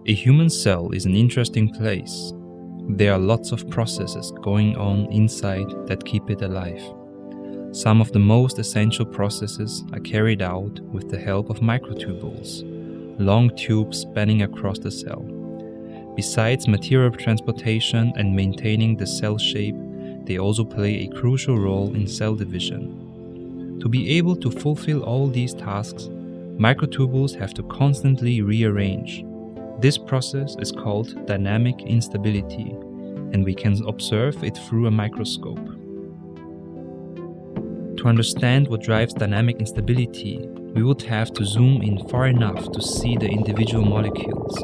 A human cell is an interesting place. There are lots of processes going on inside that keep it alive. Some of the most essential processes are carried out with the help of microtubules, long tubes spanning across the cell. Besides material transportation and maintaining the cell shape, they also play a crucial role in cell division. To be able to fulfill all these tasks, microtubules have to constantly rearrange. This process is called dynamic instability, and we can observe it through a microscope. To understand what drives dynamic instability, we would have to zoom in far enough to see the individual molecules.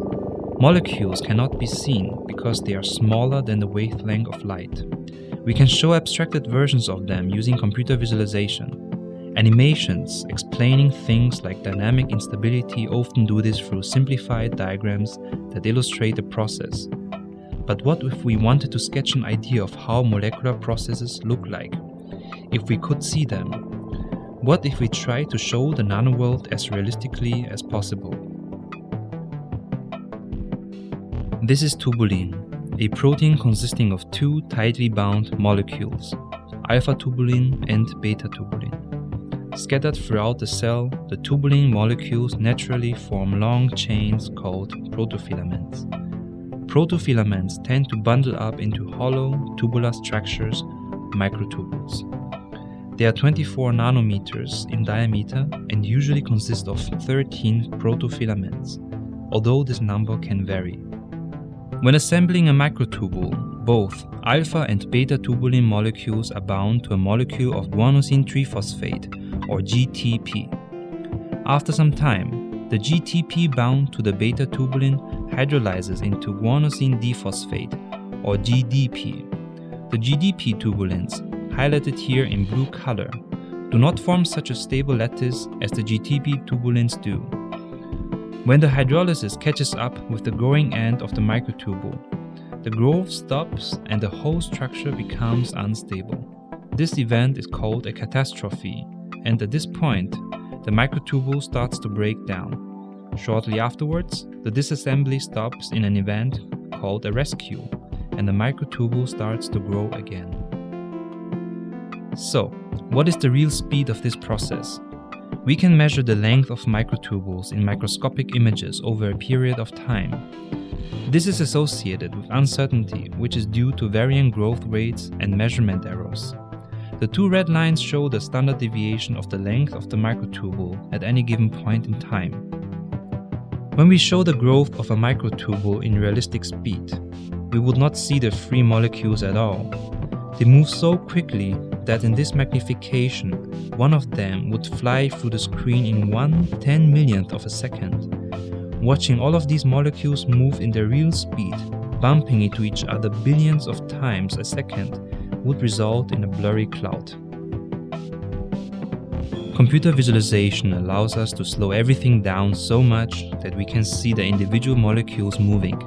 Molecules cannot be seen because they are smaller than the wavelength of light. We can show abstracted versions of them using computer visualization. Animations explaining things like dynamic instability often do this through simplified diagrams that illustrate the process. But what if we wanted to sketch an idea of how molecular processes look like? If we could see them? What if we try to show the nanoworld as realistically as possible? This is tubulin, a protein consisting of two tightly bound molecules, alpha-tubulin and beta-tubulin. Scattered throughout the cell, the tubulin molecules naturally form long chains called protofilaments. Protofilaments tend to bundle up into hollow, tubular structures, microtubules. They are 24 nanometers in diameter and usually consist of 13 protofilaments, although this number can vary. When assembling a microtubule, both alpha and beta tubulin molecules are bound to a molecule of guanosine triphosphate, or GTP. After some time, the GTP bound to the beta tubulin hydrolyzes into guanosine diphosphate, or GDP. The GDP tubulins, highlighted here in blue color, do not form such a stable lattice as the GTP tubulins do. When the hydrolysis catches up with the growing end of the microtubule, the growth stops and the whole structure becomes unstable. This event is called a catastrophe, and at this point, the microtubule starts to break down. Shortly afterwards, the disassembly stops in an event called a rescue, and the microtubule starts to grow again. So, what is the real speed of this process? We can measure the length of microtubules in microscopic images over a period of time. This is associated with uncertainty, which is due to varying growth rates and measurement errors. The two red lines show the standard deviation of the length of the microtubule at any given point in time. When we show the growth of a microtubule in realistic speed, we would not see the free molecules at all. They move so quickly that in this magnification, one of them would fly through the screen in 1/10,000,000th of a second. Watching all of these molecules move in their real speed, bumping into each other billions of times a second, would result in a blurry cloud. Computer visualization allows us to slow everything down so much that we can see the individual molecules moving.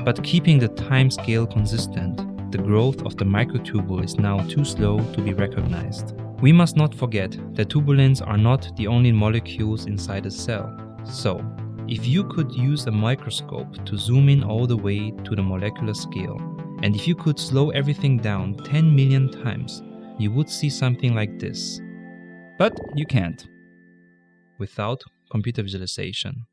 But keeping the time scale consistent, the growth of the microtubule is now too slow to be recognized. We must not forget that tubulins are not the only molecules inside a cell. So, if you could use a microscope to zoom in all the way to the molecular scale, and if you could slow everything down 10 million times, you would see something like this. But you can't, without computer visualization.